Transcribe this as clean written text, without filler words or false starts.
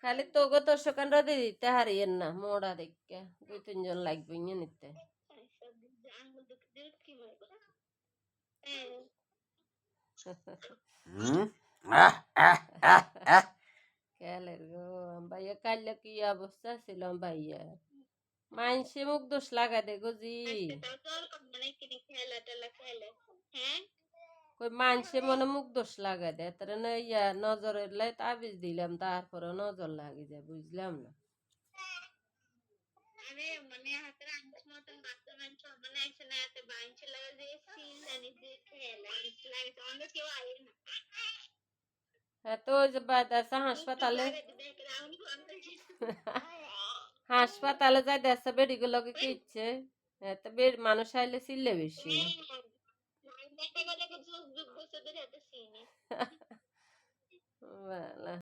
খালি তোগো দর্শকানরা দিতে হারিয়েন না মোড়া দেখে 2-3 জন লাগবে ইয়ে নিতে খেলের গো ভাইয়া কাল্লা কি অবস্থা ছিল ভাইয়া মাইনসে মুখ দোষ লাগা দে গো জি কই মাইনসে মনে মুখ দোষ লাগা দে তারা না ইয়া নজরের লাই তাবিজ দিলাম তারপরে নজর লাগে যায় বুঝলাম না হ্যাঁ তো ওই যে বাদাসা হাসপাতালে হাসপাতালে যাই দেশে বেডিগুলোকে কি ইচ্ছে হ্যাঁ তো মানুষ আইলে চিল্লে বেশি বালা